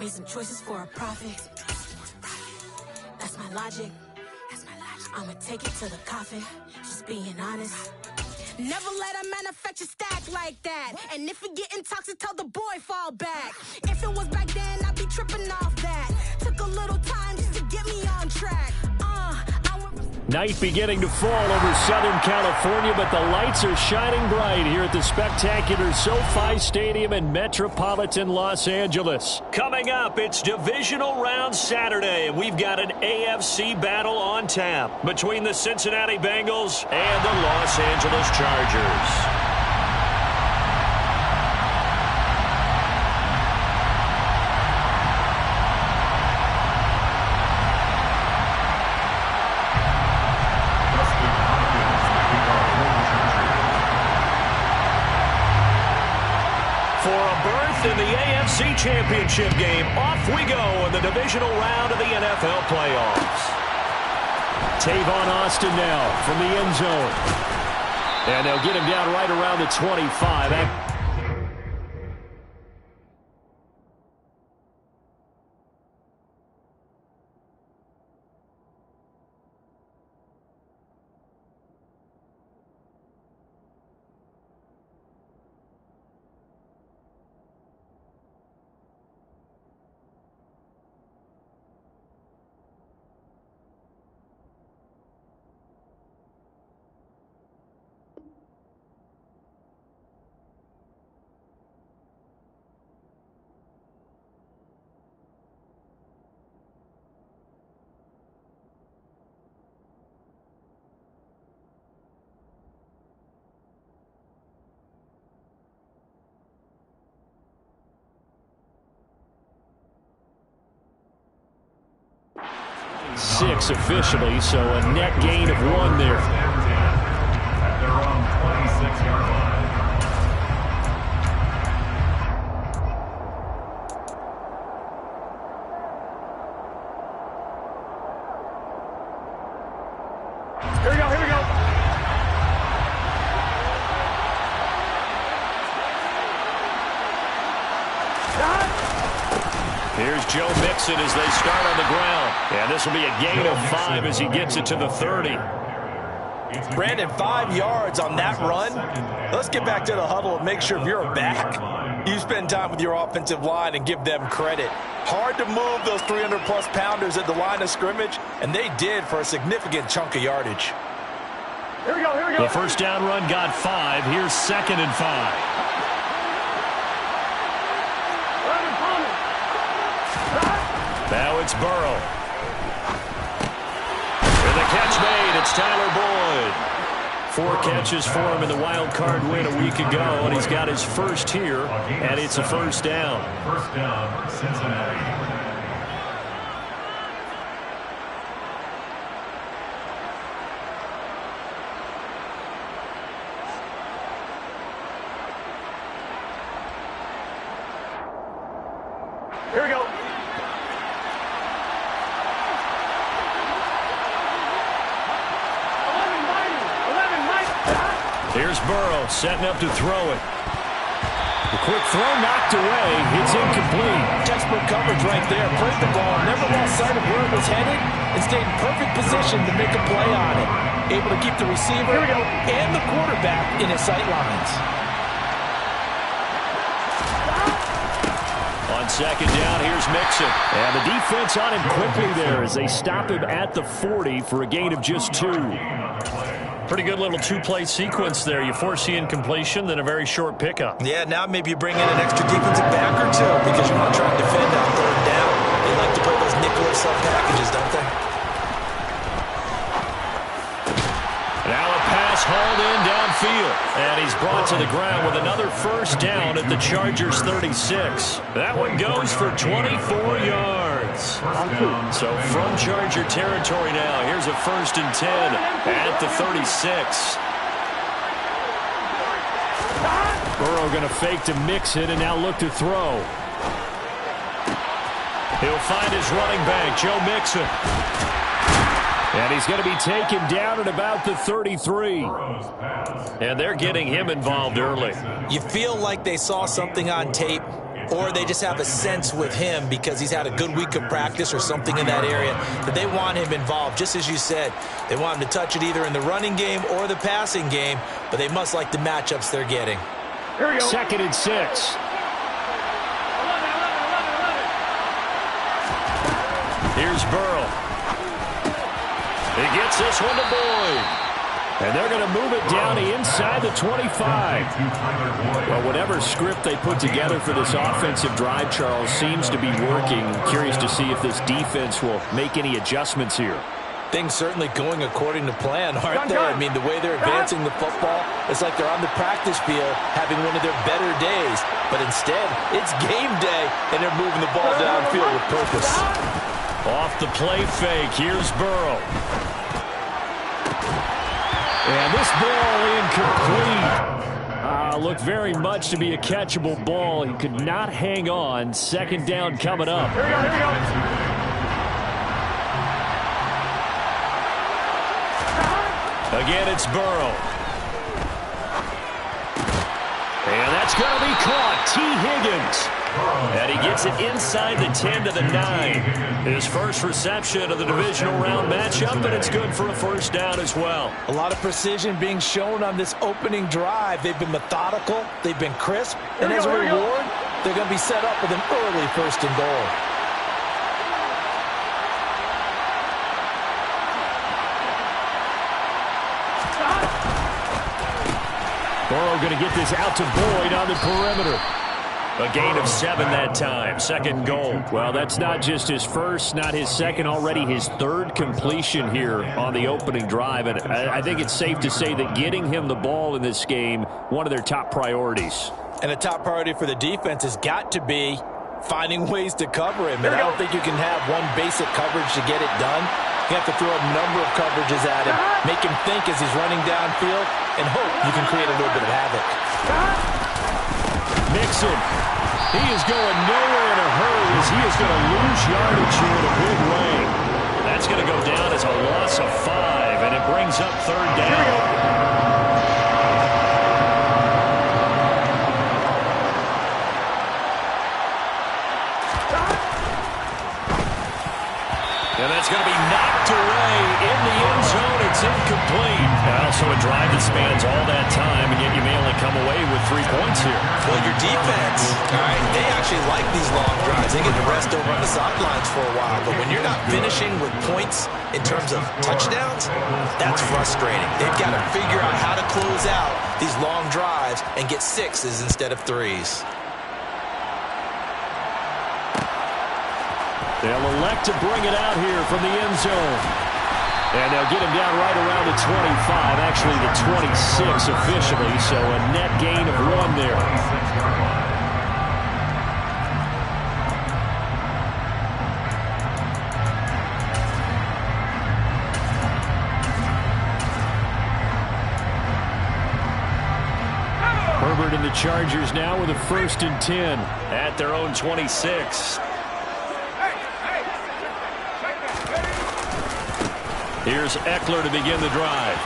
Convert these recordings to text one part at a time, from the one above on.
Made some choices for a profit. That's my logic. I'ma take it to the coffin. Just being honest. Never let a manufacture stack like that. And if it getting toxic, tell the boy fall back. If it was back then, I'd be tripping off that. Took a little time just to get me on track. Night beginning to fall over Southern California, but the lights are shining bright here at the spectacular SoFi Stadium in metropolitan Los Angeles. Coming up, it's Divisional Round Saturday, and we've got an AFC battle on tap between the Cincinnati Bengals and the Los Angeles Chargers. In the AFC Championship game, off we go in the divisional round of the NFL playoffs. Tavon Austin now from the end zone. And they'll get him down right around the 25. Six officially, so a net gain of 1 there. At their own 26-yard line. Here we go. Here's Joe Mixon as they start on the ground. And this will be a gain of 5 as he gets it to the 30. Brandon, 5 yards on that run. Let's get back to the huddle and make sure if you're a back, you spend time with your offensive line and give them credit. Hard to move those 300-plus pounders at the line of scrimmage, and they did for a significant chunk of yardage. Here we go. The first down run got 5. Here's 2nd and 5. Now it's Burrow. With a catch made, it's Tyler Boyd. 4 catches for him in the wild card win a week ago, and he's got his first here, and it's a first down. First down, Cincinnati. Here we go. Here's Burrow setting up to throw it. The quick throw knocked away. It's incomplete. Textbook coverage right there. Played the ball, never lost sight of where it was headed, and stayed in perfect position to make a play on it. Able to keep the receiver and the quarterback in his sight lines. On second down, here's Mixon. And the defense on him quickly there as they stop him at the 40 for a gain of just 2. Pretty good little 2-play sequence there. You force the incompletion, then a very short pickup. Yeah, now maybe you bring in an extra defensive back or 2 because you want to try and defend on 3rd down. They like to play those nickel or sub packages, don't they? Now a pass hauled in downfield. And he's brought to the ground with another first down at the Chargers 36. That one goes for 24 yards. So from Charger territory now, here's a 1st and 10 at the 36. Burrow going to fake to Mixon and now look to throw. He'll find his running back, Joe Mixon. And he's going to be taken down at about the 33. And they're getting him involved early. You feel like they saw something on tape or they just have a sense with him because he's had a good week of practice or something in that area that they want him involved. Just as you said, they want him to touch it either in the running game or the passing game, but they must like the matchups they're getting. Here we go. 2nd and 6. Here's Burrow. He gets this one to Boyd. And they're going to move it down inside the 25. Well, whatever script they put together for this offensive drive, Charles, seems to be working. Curious to see if this defense will make any adjustments here. Things certainly going according to plan, aren't they? I mean, the way they're advancing the football, it's like they're on the practice field having one of their better days. But instead, it's game day, and they're moving the ball downfield with purpose. Off the play fake, here's Burrow. And this ball incomplete. Looked very much to be a catchable ball. He could not hang on. 2nd down coming up. Here we go, here we go. Again, it's Burrow. And that's going to be caught. T. Higgins. And he gets it inside the 10 to the 9. His first reception of the divisional round matchup, and it's good for a 1st down as well. A lot of precision being shown on this opening drive. They've been methodical, they've been crisp, and as a reward, they're going to be set up with an early 1st and goal. Burrow going to get this out to Boyd on the perimeter. A gain of 7 that time. 2nd goal. Well, that's not just his first, not his second, already his 3rd completion here on the opening drive. And I think it's safe to say that getting him the ball in this game, one of their top priorities. And a top priority for the defense has got to be finding ways to cover him. And I don't think you can have one basic coverage to get it done. You have to throw a number of coverages at him, make him think as he's running downfield, and hope you can create a little bit of havoc. Mixon. He is going nowhere in a hurry as he is going to lose yardage here in a big way. That's going to go down as a loss of 5, and it brings up 3rd down. And that's going to be knocked away in the end zone. It's incomplete. Also a drive that spans all that time, and yet you may only come away with 3 points here. Well, your defense, all right, they actually like these long drives. They get to rest over on the sidelines for a while. But when you're not finishing with points in terms of touchdowns, that's frustrating. They've got to figure out how to close out these long drives and get 6s instead of 3s. They'll elect to bring it out here from the end zone. And they'll get him down right around the 25, actually the 26 officially, so a net gain of 1 there. Herbert and the Chargers now with a 1st and 10 at their own 26. Here's Eckler to begin the drive.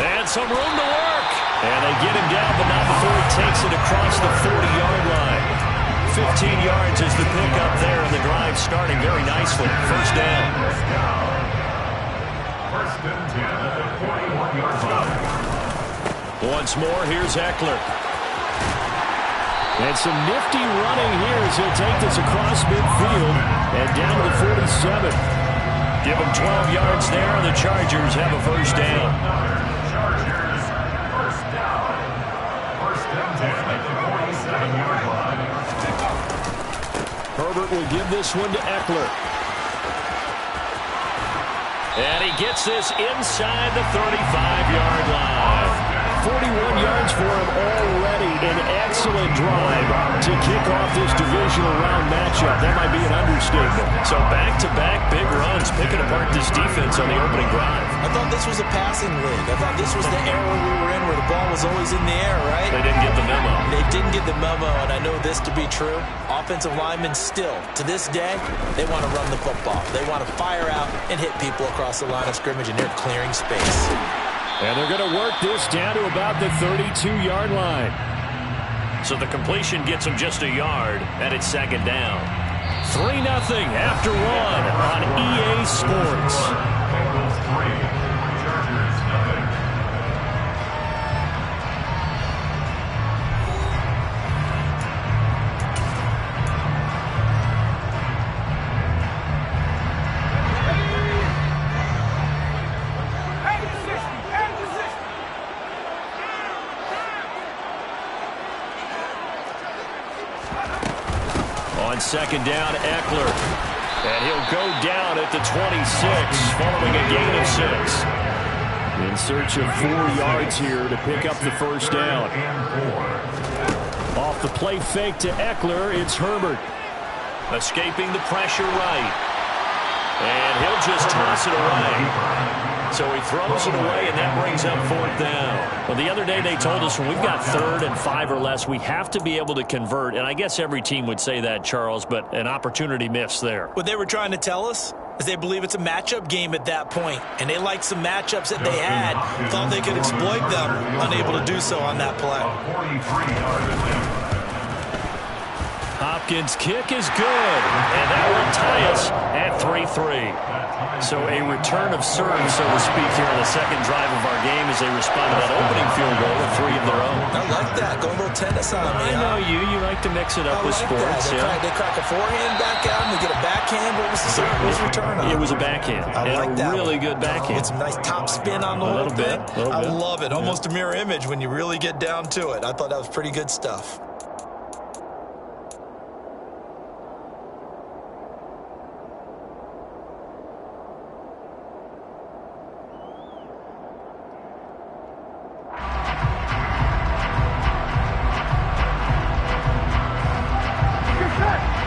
And some room to work. And they get him down, but not before he takes it across the 40-yard line. 15 yards is the pickup there, and the drive starting very nicely. 1st down. 1st and 10 at the 41-yard line. Once more, here's Eckler. And some nifty running here as he'll take this across midfield and down to the 47. Give them 12 yards there, and the Chargers have a 1st down. Chargers, 1st down. 1st and 10 at the 47-yard line. Herbert will give this one to Eckler. And he gets this inside the 35-yard line. 41 yards for him already. An excellent drive to kick off this divisional round matchup. That might be an understatement. So back-to-back big runs, picking apart this defense on the opening drive. I thought this was a passing league. I thought this was the era we were in where the ball was always in the air, right? They didn't get the memo. They didn't get the memo, and I know this to be true. Offensive linemen still, to this day, they want to run the football. They want to fire out and hit people across the line of scrimmage, and they're clearing space. And they're going to work this down to about the 32-yard line. So the completion gets him just a yard, and it's second down. 3-0 after one on EA Sports. Bengals 3, Chargers 0. On second down, Eckler. And he'll go down at the 26 following a gain of 6. In search of 4 yards here to pick up the first down. Off the play fake to Eckler, it's Herbert. Escaping the pressure right. And he'll just toss it away. So he throws it away, and that brings up 4th down. Well, the other day they told us when we've got 3rd and 5 or less, we have to be able to convert. And I guess every team would say that, Charles, but an opportunity missed there. What they were trying to tell us is they believe it's a matchup game at that point, and they liked some matchups that they had, thought they could exploit them, unable to do so on that play. 43-yard attempt. Hopkins' kick is good, and that will tie us at 3-3. So a return of serve, so to speak, here on the second drive of our game as they respond to that opening field goal with 3 of their own. I like that. Go a little tennis on me. I know you. You like to mix it up with sports. They crack a forehand back out, and they get a backhand. What was the return on? It was a backhand. I like that. Really good backhand. Get some nice top spin on the whole thing. I love it. Almost a mirror image when you really get down to it. I thought that was pretty good stuff.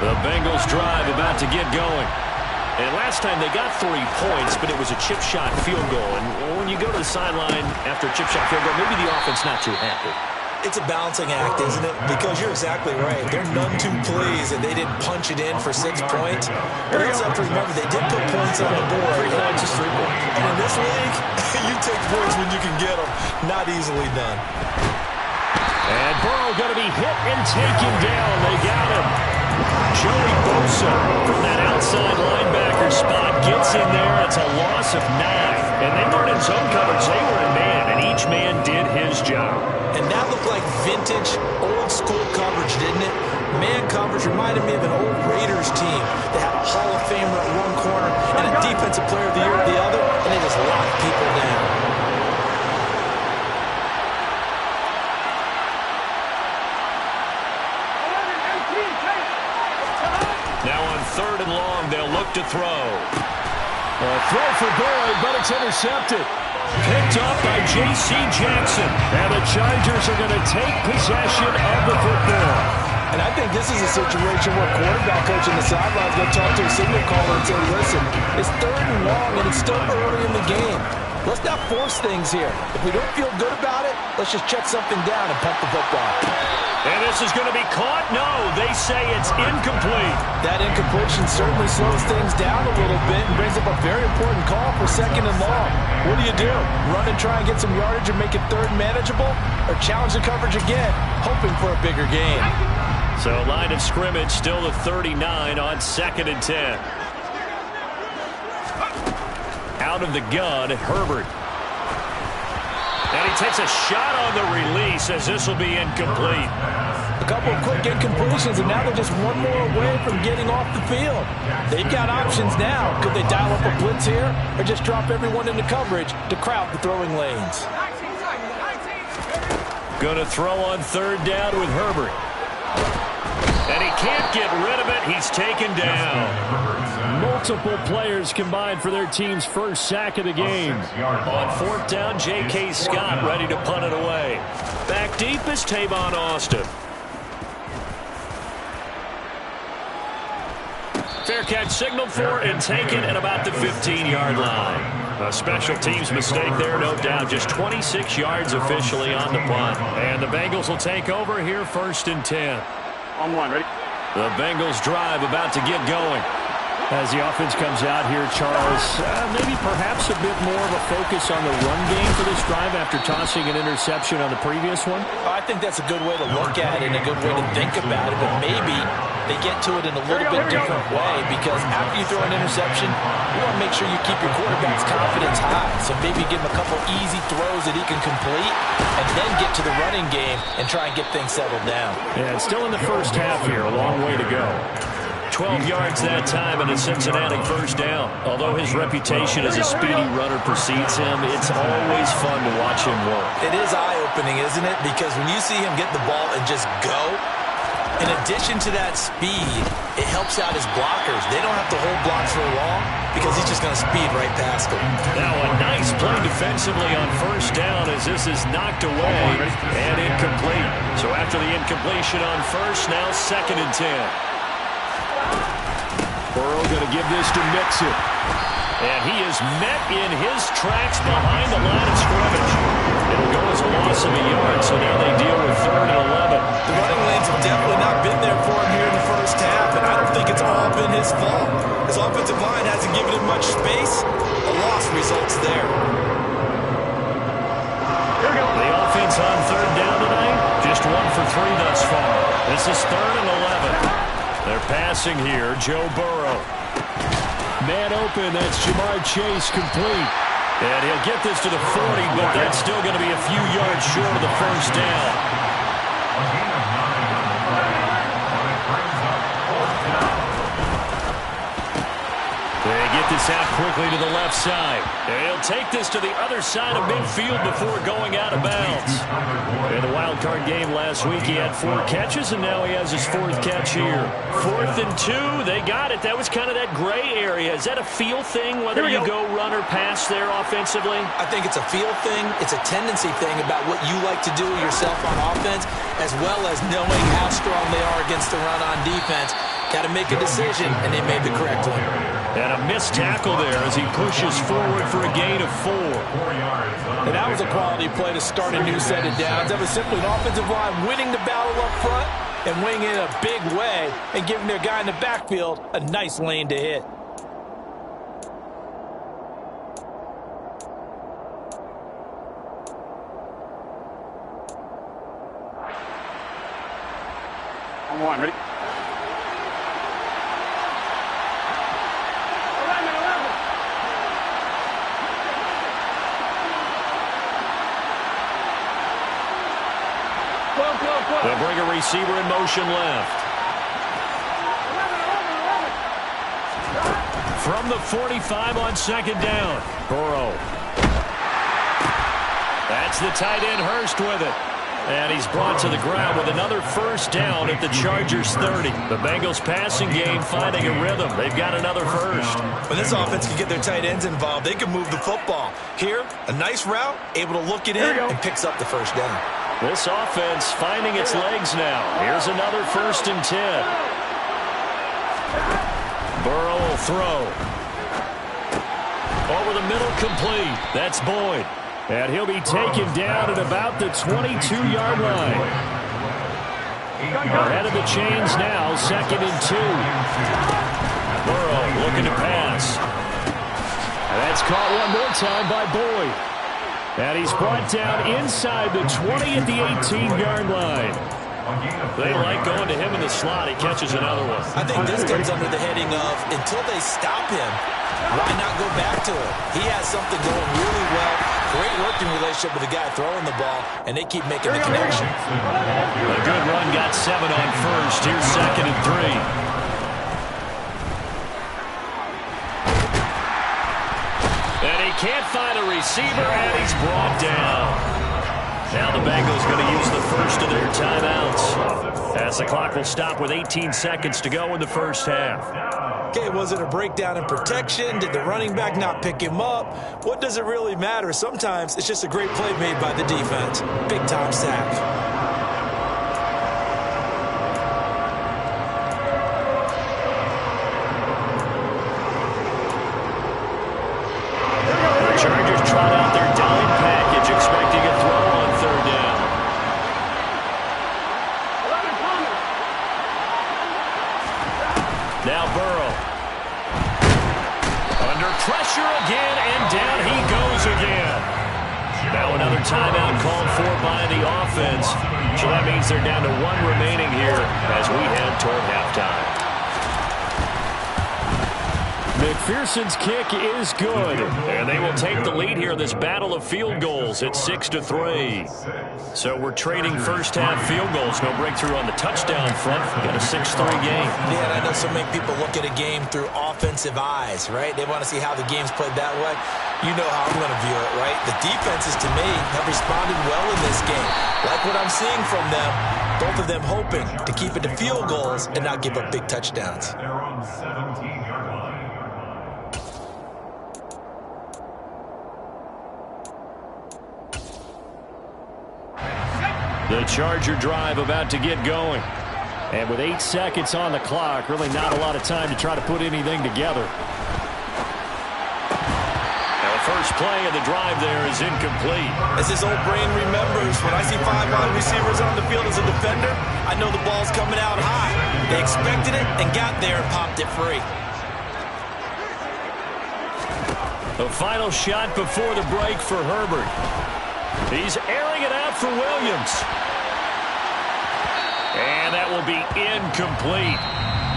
The Bengals drive about to get going. And last time they got 3 points, but it was a chip shot field goal. And when you go to the sideline after a chip shot field goal, maybe the offense not too happy. It's a balancing act, isn't it? Because you're exactly right. They're none too pleased, and they didn't punch it in for 6 points. But you also have to remember, they did put points on the board. 3 points is 3 points. And in this league, you take points when you can get them. Not easily done. And Burrow going to be hit and taken down. They got him. Joey Bosa from that outside linebacker spot gets in there. It's a loss of 9. And they weren't in zone coverage. They were in man, and each man did his job. And that looked like vintage, old-school coverage, didn't it? Man coverage reminded me of an old Raiders team. They had a Hall of Famer at one corner and a Defensive Player of the Year at the other, and they just locked people down. Now on 3rd and long, they'll look to throw. A throw for Boyd, but it's intercepted. Picked up by J.C. Jackson. And the Chargers are going to take possession of the football. And I think this is a situation where quarterback coach on the sideline is going to talk to a signal caller and say, listen, it's 3rd and long, and it's still early in the game. Let's not force things here. If we don't feel good about it, let's just check something down and punt the football. And this is going to be caught? No, they say it's incomplete. That incompletion certainly slows things down a little bit and brings up a very important call for 2nd and long. What do? Run and try and get some yardage and make it 3rd manageable? Or challenge the coverage again, hoping for a bigger gain? So line of scrimmage still the 39 on 2nd and 10. Out of the gun, Herbert. And he takes a shot on the release as this will be incomplete. A couple of quick incompletions, and now they're just one more away from getting off the field. They've got options now. Could they dial up a blitz here or just drop everyone into coverage to crowd the throwing lanes? Going to throw on 3rd down with Herbert. And he can't get rid of it. He's taken down. Multiple players combined for their team's first sack of the game. On 4th down, J.K. Scott ready to punt it away. Back deep is Tavon Austin. Fair catch signaled for and taken at about the 15-yard line. A special teams mistake there, no doubt. Just 26 yards officially on the punt. And the Bengals will take over here 1st and 10. On 1, ready? The Bengals drive about to get going. As the offense comes out here, Charles, maybe perhaps a bit more of a focus on the run game for this drive after tossing an interception on the previous one? I think that's a good way to look at it and a good way to think about it, but maybe they get to it in a little bit different way because after you throw an interception, you want to make sure you keep your quarterback's confidence high. So maybe give him a couple easy throws that he can complete and then get to the running game and try and get things settled down. Yeah, it's still in the first half here. A long way to go. 12 yards that time and a Cincinnati first down. Although his reputation as a speedy runner precedes him, it's always fun to watch him work. It is eye-opening, isn't it? Because when you see him get the ball and just go, in addition to that speed, it helps out his blockers. They don't have to hold blocks for long because he's just going to speed right past them. Now a nice play defensively on first down as this is knocked away and incomplete. So after the incompletion on first, now 2nd and 10. Burrow going to give this to Mixon. And he is met in his tracks behind the line of scrimmage. It'll go as a loss of a yard, so now they deal with 3rd and 11. The running lanes have definitely not been there for him here in the first half, and I don't think it's all been his fault. His offensive line hasn't given him much space. A loss results there. The offense on 3rd down tonight, just 1 for 3 thus far. This is 3rd and 11. They're passing here, Joe Burrow. Man open, that's Jamar Chase complete. And he'll get this to the 40, but that's still going to be a few yards short of the first down. They get this out quickly to the left side. And he'll take this to the other side of midfield before going out of bounds. In the wild card game last week, he had 4 catches, and now he has his 4th catch here. 4th and 2, they got it. That was kind of that gray area. Is that a feel thing, whether you go run or pass there offensively? I think it's a feel thing. It's a tendency thing about what you like to do yourself on offense, as well as knowing how strong they are against the run on defense. Got to make a decision, and they made the correct one. And a missed tackle there as he pushes forward for a gain of 4. And that was a quality play to start a new set of downs. That was simply an offensive line winning the battle up front and winning it in a big way and giving their guy in the backfield a nice lane to hit. On one, ready? They'll bring a receiver in motion left. From the 45 on 2nd down, Burrow. That's the tight end Hurst with it. And he's brought to the ground with another first down at the Chargers 30. The Bengals passing game finding a rhythm. They've got another first. When this offense can get their tight ends involved, they can move the football. Here, a nice route, able to look it in, and picks up the first down. This offense finding its legs now. Here's another 1st and 10. Burrow will throw. Over the middle, complete. That's Boyd. And he'll be taken down at about the 22-yard line. Ahead of the chains now, 2nd and 2. Burrow looking to pass. And that's caught one more time by Boyd. And he's brought down inside the 20 at the 18-yard line. They like going to him in the slot. He catches another one. I think this comes under the heading of, until they stop him, why not go back to him? He has something going really well. Great working relationship with the guy throwing the ball, and they keep making the connection. A good run, got 7 on first. Here's 2nd and 3. And he can't find a receiver, and he's brought down. Now the Bengals going to use the first of their timeouts, as the clock will stop with 18 seconds to go in the first half. Okay, was it a breakdown in protection? Did the running back not pick him up? What does it really matter? Sometimes it's just a great play made by the defense. Big-time sack. Chargers trot out their dime package, expecting a throw on 3rd down. Now Burrow. Under pressure again, and down he goes again. Now another timeout called for by the offense. So that means they're down to one remaining here as we head toward halftime. McPherson's kick is good, and they will take the lead here in this battle of field goals at 6-3. So we're trading first-half field goals. No breakthrough on the touchdown front. We've got a 6-3 game. Yeah, and I know so many people look at a game through offensive eyes, right? They want to see how the game's played that way. You know how I'm going to view it, right? The defenses, to me, have responded well in this game. Like what I'm seeing from them, both of them hoping to keep it to field goals and not give up big touchdowns. They're on the 17-yard line. The Charger drive about to get going. And with 8 seconds on the clock, really not a lot of time to try to put anything together. Now, the first play of the drive there is incomplete. As his old brain remembers, when I see 5 wide receivers on the field as a defender, I know the ball's coming out high. They expected it and got there and popped it free. The final shot before the break for Herbert. He's airing it out for Williams. And that will be incomplete.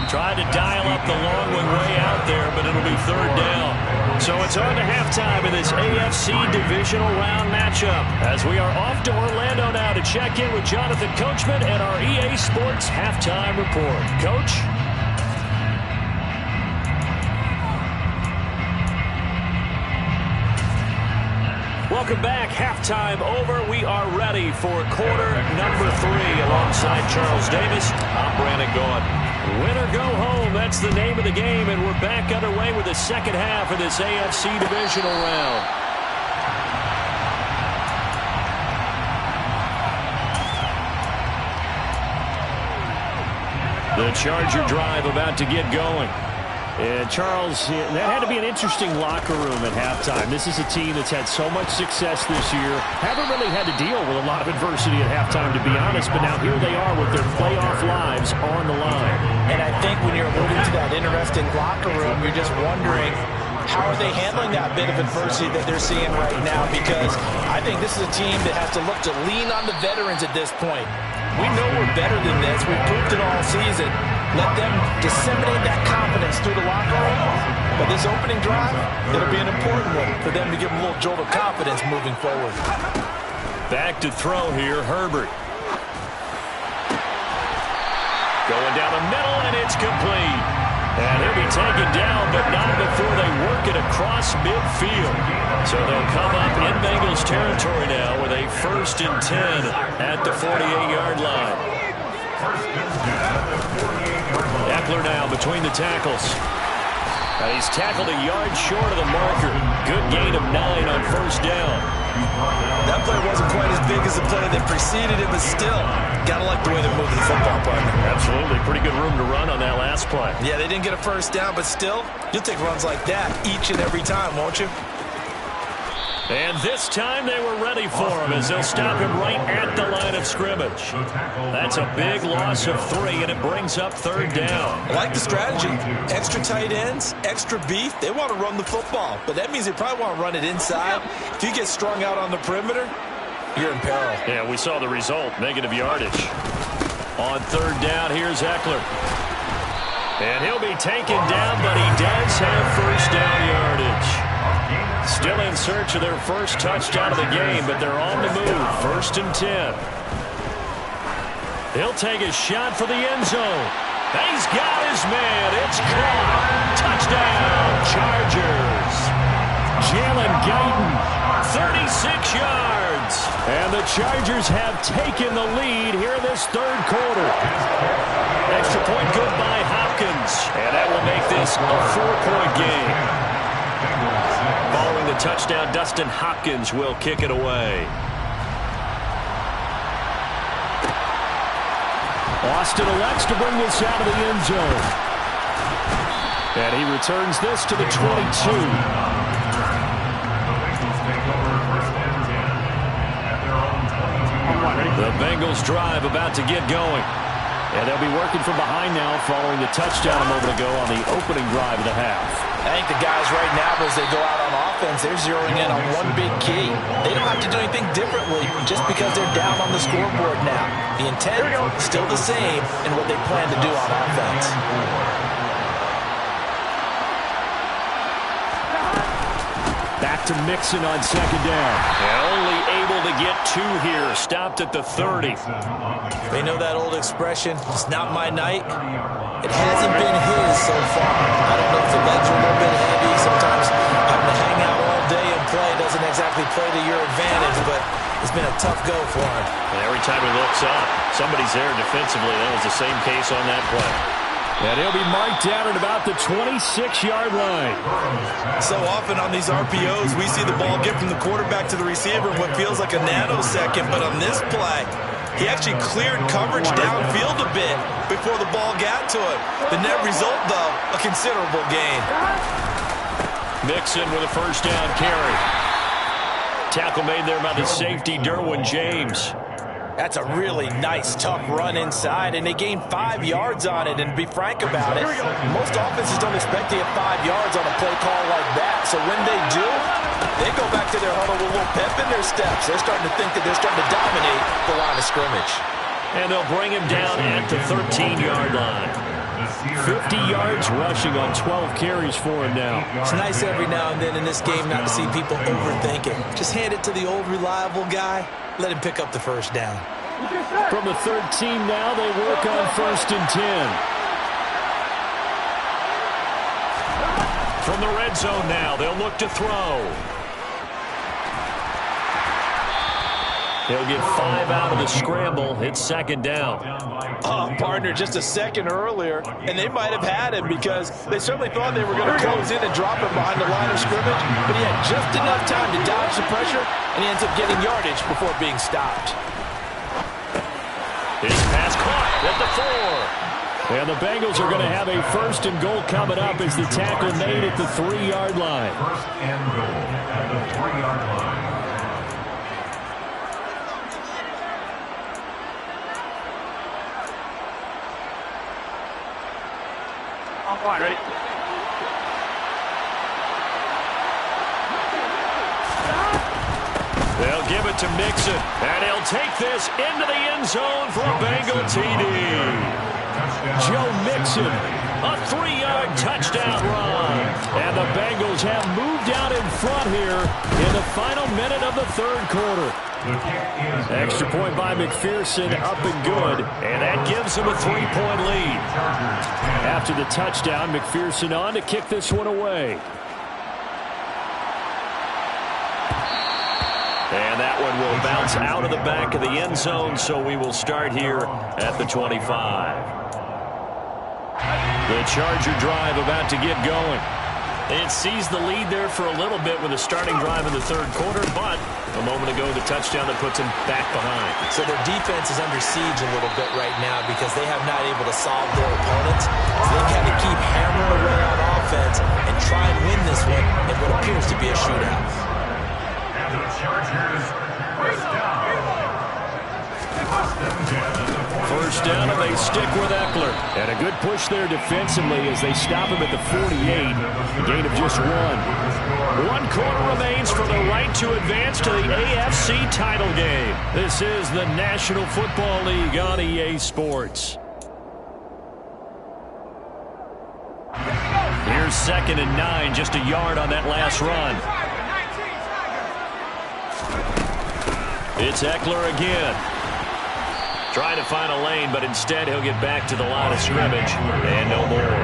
Tried to dial up the long one way out there, but it'll be third down. So it's on to halftime in this AFC Divisional Round matchup as we are off to Orlando now to check in with Jonathan Coachman and our EA Sports Halftime Report. Coach? Welcome back. Halftime over. We are ready for quarter number 3 alongside Charles Davis. I'm Brandon Gaudin. Win or go home, that's the name of the game, and we're back underway with the second half of this AFC Divisional Round. The Charger drive about to get going. And Charles, that had to be an interesting locker room at halftime. This is a team that's had so much success this year. Haven't really had to deal with a lot of adversity at halftime, to be honest. But now here they are with their playoff lives on the line. And I think when you're alluding to that interesting locker room, you're just wondering, how are they handling that bit of adversity that they're seeing right now? Because I think this is a team that has to look to lean on the veterans at this point. We know we're better than this. We've proved it all season. Let them disseminate that confidence through the locker room. But this opening drive, it'll be an important one for them to give them a little jolt of confidence moving forward. Back to throw here, Herbert. Going down the middle, and it's complete. And he'll be taken down, but not before they work it across midfield. So they'll come up in Bengals territory now with a 1st and 10 at the 48-yard line. Eckler now between the tackles. He's tackled a yard short of the marker. Good gain of 9 on 1st down. That play wasn't quite as big as the play that preceded it, but still, gotta like the way they're moving the football, partner. Absolutely. Pretty good room to run on that last play. Yeah, they didn't get a 1st down, but still, you'll take runs like that each and every time, won't you? And this time they were ready for him as they'll stop him right at the line of scrimmage. That's a big loss of 3, and it brings up 3rd down. I like the strategy. Extra tight ends, extra beef. They want to run the football, but that means they probably want to run it inside. If you get strung out on the perimeter, you're in peril. Yeah, we saw the result, negative yardage. On 3rd down, here's Eckler. And he'll be taken down, but he does have 1st down yardage. Still in search of their first touchdown of the game, but they're on the move. 1st and 10. He'll take a shot for the end zone. He's got his man. It's caught. Touchdown, Chargers. Jalen Guyton, 36 yards. And the Chargers have taken the lead here in this 3rd quarter. Extra point good by Hopkins. And that will make this a 4-point game. Following the touchdown, Dustin Hopkins will kick it away. Austin elects to bring this out of the end zone. And he returns this to the 22. The Bengals drive about to get going. And they'll be working from behind now following the touchdown a moment ago on the opening drive of the half. I think the guys right now, as they go out on offense, they're zeroing in on one big key. They don't have to do anything differently just because they're down on the scoreboard now. The intent is still the same in what they plan to do on offense. Back to Mixon on second down. And only able to get 2 here. Stopped at the 30. They know that old expression, it's not my night. It hasn't been his so far. I don't know if the legs are a little bit heavy. Sometimes having to hang out all day and play doesn't exactly play to your advantage, but it's been a tough go for him. And every time he looks up, somebody's there defensively. That was the same case on that play. And he'll be marked down at about the 26-yard line. So often on these RPOs, we see the ball get from the quarterback to the receiver in what feels like a nanosecond, but on this play, he actually cleared coverage downfield a bit before the ball got to him. The net result, though, a considerable gain. Mixon with a first down carry. Tackle made there by the safety, Derwin James. That's a really nice, tough run inside, and they gained 5 yards on it. And to be frank about it, most offenses don't expect to get 5 yards on a play call like that. So when they do, they go back to their huddle with a little pep in their steps. They're starting to think that they're starting to dominate the line of scrimmage. And they'll bring him down at the 13-yard line. 50 yards rushing on 12 carries for him now. It's nice every now and then in this game not to see people overthink it. Just hand it to the old reliable guy. Let him pick up the first down. From the 13 now, they work on 1st and 10. From the red zone now, they'll look to throw. He'll get 5 out of the scramble. It's 2nd down. Partner, just a second earlier, and they might have had him because they certainly thought they were going to close in and drop him behind the line of scrimmage, but he had just enough time to dodge the pressure, and he ends up getting yardage before being stopped. His pass caught at the 4. And the Bengals are going to have a 1st and goal coming up as the tackle made at the 3-yard line. 1st and goal at the 3-yard line. All right, ready? They'll give it to Mixon, and he'll take this into the end zone for a Bengal TD. Joe Mixon, a 3-yard touchdown run. And the Bengals have moved out in front here in the final minute of the 3rd quarter. Extra point by McPherson, up and good, and that gives them a 3-point lead. After the touchdown, McPherson on to kick this one away. And that one will bounce out of the back of the end zone, so we will start here at the 25. The Charger drive about to get going. It sees the lead there for a little bit with a starting drive in the 3rd quarter, but a moment ago the touchdown that puts them back behind. So their defense is under siege a little bit right now because they have not able to solve their opponents. So they kind of keep hammering away on offense and try and win this one in what appears to be a shootout. And the Chargers, first down. 1st down, and they stick with Eckler. And a good push there defensively as they stop him at the 48. A gain of just 1. 1 quarter remains for the right to advance to the AFC title game. This is the National Football League on EA Sports. Here's 2nd and 9, just a yard on that last run. It's Eckler again. Trying to find a lane, but instead he'll get back to the line of scrimmage, and no more.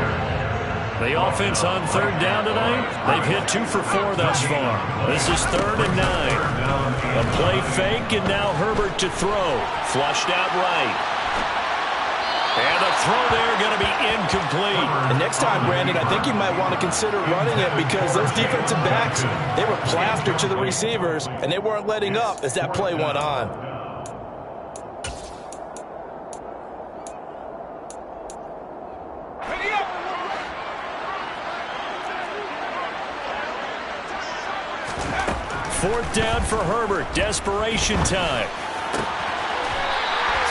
The offense on 3rd down tonight, they've hit 2 for 4 thus far. This is 3rd and 9. A play fake, and now Herbert to throw. Flushed out right. And the throw there going to be incomplete. And next time, Brandon, I think you might want to consider running it because those defensive backs, they were plastered to the receivers, and they weren't letting up as that play went on. Fourth down for Herbert. Desperation time.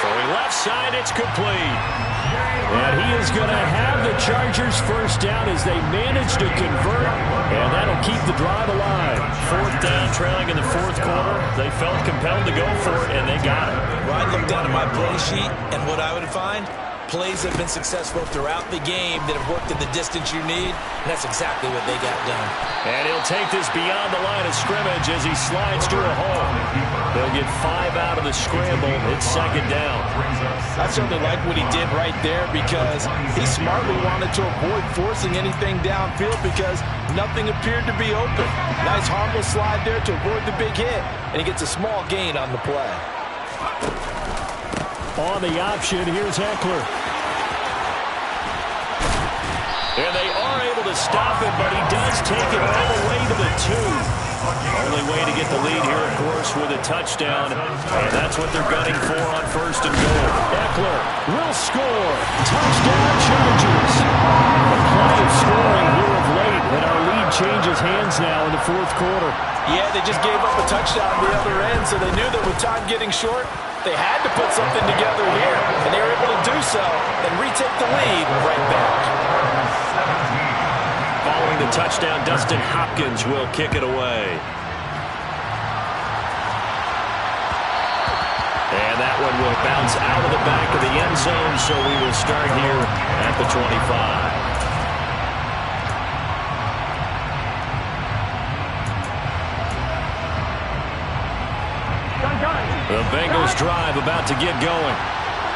Throwing Left side, it's complete. And he is going to have the Chargers first down as they manage to convert, and that'll keep the drive alive. Fourth down, trailing in the fourth quarter. They felt compelled to go for it, and they got it. Well, I looked down at my play sheet, and what I would find, plays have been successful throughout the game that have worked at the distance you need, and that's exactly what they got done. And he'll take this beyond the line of scrimmage as he slides to a hole. They'll get 5 out of the scramble. It's second down. I certainly like what he did right there because he smartly wanted to avoid forcing anything downfield because nothing appeared to be open. Nice harmless slide there to avoid the big hit, and he gets a small gain on the play. On the option, here's Eckler. And they are able to stop him, but he does take it all the way to the 2. Only way to get the lead here, of course, with a touchdown. And that's what they're gunning for on first and goal. Eckler will score. Touchdown, Chargers. A play of scoring here of late, and our lead changes hands now in the fourth quarter. Yeah, they just gave up a touchdown on the other end, so they knew that with time getting short, they had to put something together here, and they were able to do so and retake the lead right back. Following the touchdown, Dustin Hopkins will kick it away. And that one will bounce out of the back of the end zone, so we will start here at the 25. The Bengals drive about to get going.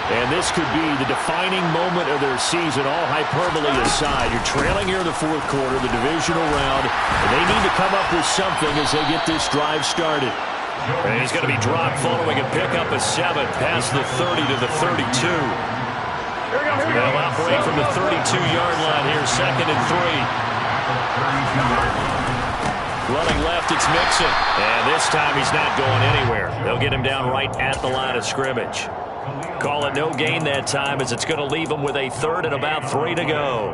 And this could be the defining moment of their season, all hyperbole aside. You're trailing here in the fourth quarter, the divisional round, and they need to come up with something as they get this drive started. And he's going to be dropped following a pickup of 7 past the 30 to the 32. They'll operate from the 32-yard line here, second and 3. Running left, it's Mixon. And this time he's not going anywhere. They'll get him down right at the line of scrimmage. Call it no gain that time as it's going to leave him with a third and about 3 to go.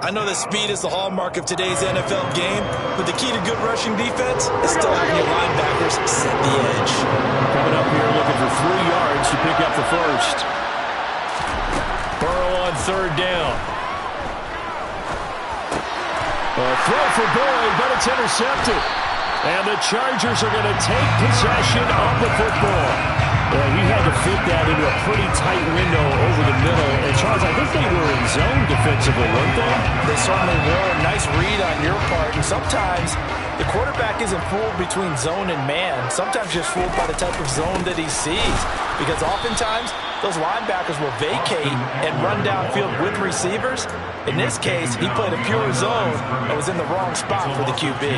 I know that speed is the hallmark of today's NFL game, but the key to good rushing defense is still having your linebackers set the edge. Coming up here looking for 3 yards to pick up the first. Burrow on third down. A throw for Boyd, but it's intercepted. And the Chargers are going to take possession of the football. Well, he had to fit that into a pretty tight window over the middle. And, Charles, I think they were in zone defensively, weren't they? They certainly were. Nice read on your part. And sometimes the quarterback isn't fooled between zone and man. Sometimes just fooled by the type of zone that he sees. Because oftentimes those linebackers will vacate and run downfield with receivers. In this case, he played a pure zone and was in the wrong spot for the QB.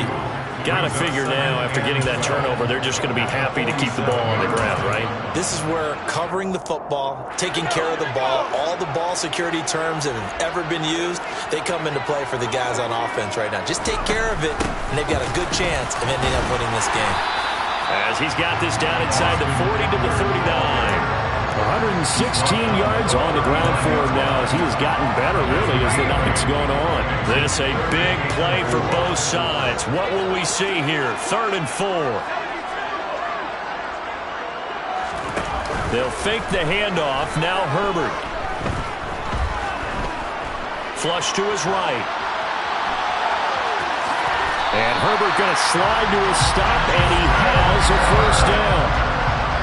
Got to figure now, after getting that turnover, they're just going to be happy to keep the ball on the ground, right? This is where covering the football, taking care of the ball, all the ball security terms that have ever been used, they come into play for the guys on offense right now. Just take care of it, and they've got a good chance of ending up winning this game. As he's got this down inside the 40 to the 39. 116 yards on the ground for him now as he has gotten better, really, as the night's gone on. This a big play for both sides. What will we see here? 3rd and 4. They'll fake the handoff. Now Herbert. Flush to his right. And Herbert going to slide to a stop, and he has a first down.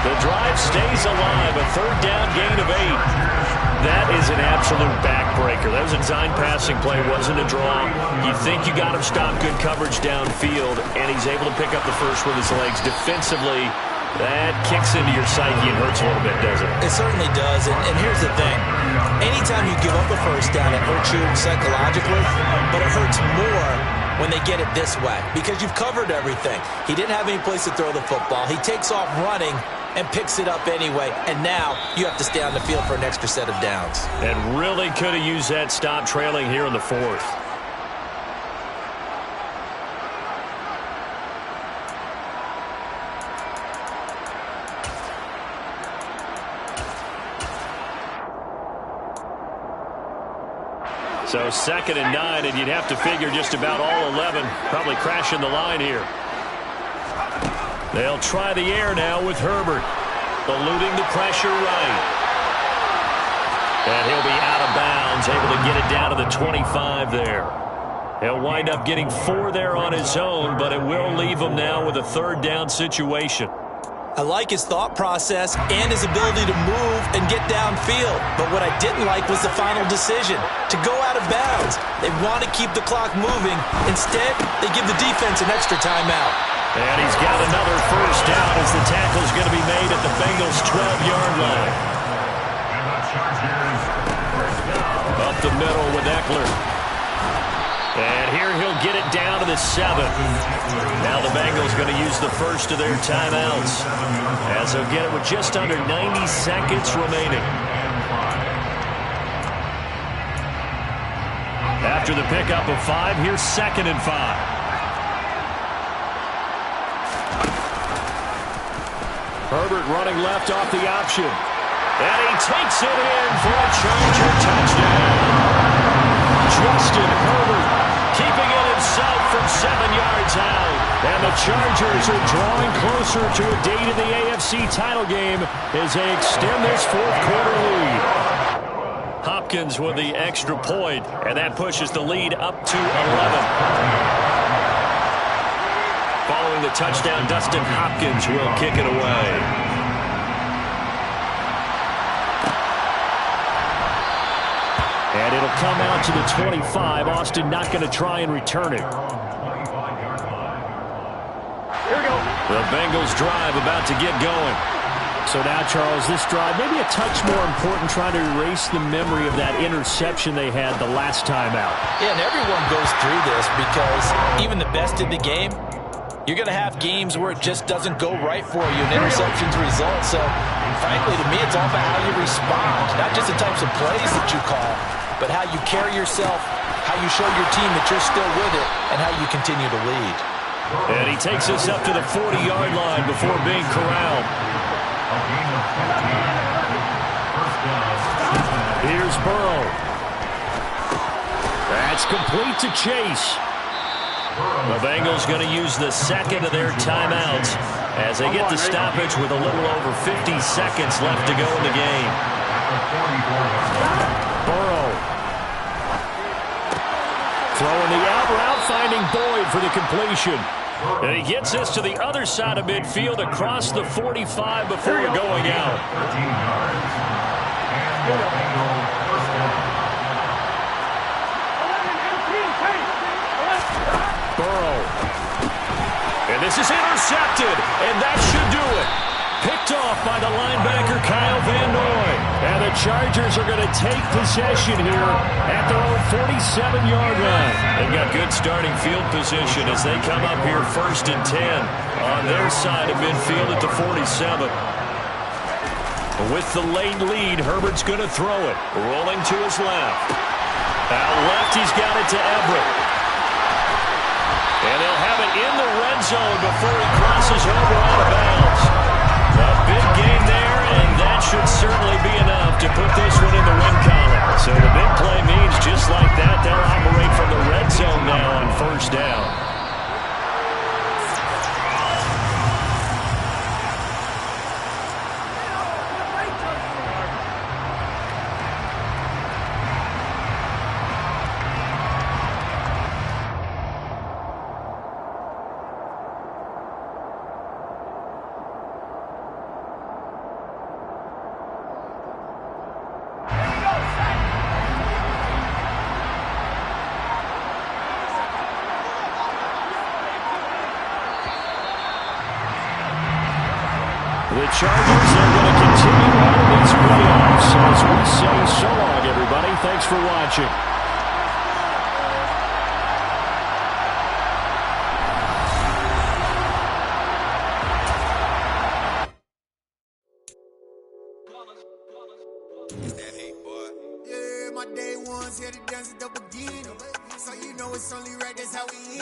The drive stays alive, a 3rd down gain of 8. That is an absolute backbreaker. That was a design passing play, wasn't a draw. You think you got him stopped, good coverage downfield, and he's able to pick up the first with his legs. Defensively, that kicks into your psyche and hurts a little bit, doesn't it? It certainly does, and here's the thing. Anytime you give up a first down, it hurts you psychologically, but it hurts more when they get it this way because you've covered everything. He didn't have any place to throw the football. He takes off running and picks it up anyway, and now you have to stay on the field for an extra set of downs. And really could have used that stop trailing here in the 4th. So 2nd and 9, and you'd have to figure just about all 11 probably crashing the line here. They'll try the air now with Herbert. Eluding the pressure right. And he'll be out of bounds, able to get it down to the 25 there. He'll wind up getting 4 there on his own, but it will leave him now with a third down situation. I like his thought process and his ability to move and get downfield. But what I didn't like was the final decision, to go out of bounds. They want to keep the clock moving. Instead, they give the defense an extra timeout. And he's got another first down as the tackle's going to be made at the Bengals' 12-yard line. And the Chargers, first down. Up the middle with Eckler. And here he'll get it down to the 7. Now the Bengals going to use the first of their timeouts, as they'll get it with just under 90 seconds remaining. After the pickup of 5, here's 2nd and 5. Herbert running left off the option. And he takes it in for a Charger touchdown. Justin Herbert keeping it himself from 7 yards out. And the Chargers are drawing closer to a date in the AFC title game as they extend this fourth-quarter lead. Hopkins with the extra point, and that pushes the lead up to 11. Following the touchdown, Dustin Hopkins will kick it away. And it'll come out to the 25. Austin not going to try and return it. Here we go. The Bengals drive about to get going. So now, Charles, this drive maybe a touch more important, trying to erase the memory of that interception they had the last time out. Yeah, and everyone goes through this because even the best in the game, you're going to have games where it just doesn't go right for you and interceptions result. So, frankly, to me, it's all about how you respond, not just the types of plays that you call, but how you carry yourself, how you show your team that you're still with it, and how you continue to lead. And he takes us up to the 40-yard line before being corralled. Here's Burrow. That's complete to Chase. The Bengals going to use the second of their timeouts as they get the stoppage with a little over 50 seconds left to go in the game. Burrow. Throwing the out route, finding Boyd for the completion. And he gets us to the other side of midfield across the 45 before going out. 13 yards. And the Bengals first down. Burrow. And this is intercepted, and that should do it. Picked off by the linebacker Kyle Van Noy. And the Chargers are going to take possession here at their own 47-yard line. They've got good starting field position as they come up here 1st and 10 on their side of midfield at the 47. With the late lead, Herbert's going to throw it. Rolling to his left. Out left, he's got it to Everett. And they'll have it in the red zone before he crosses over out of bounds. A big game there, and that should certainly be enough to put this one in the win column. So the big play means just like that, they'll operate from the red zone now on 1st down. The Chargers are going to continue on in these playoffs as we say so long, everybody. Thanks for watching. Yeah, my day ones here to dance at the beginning. So you know it's only right, that's how we eat.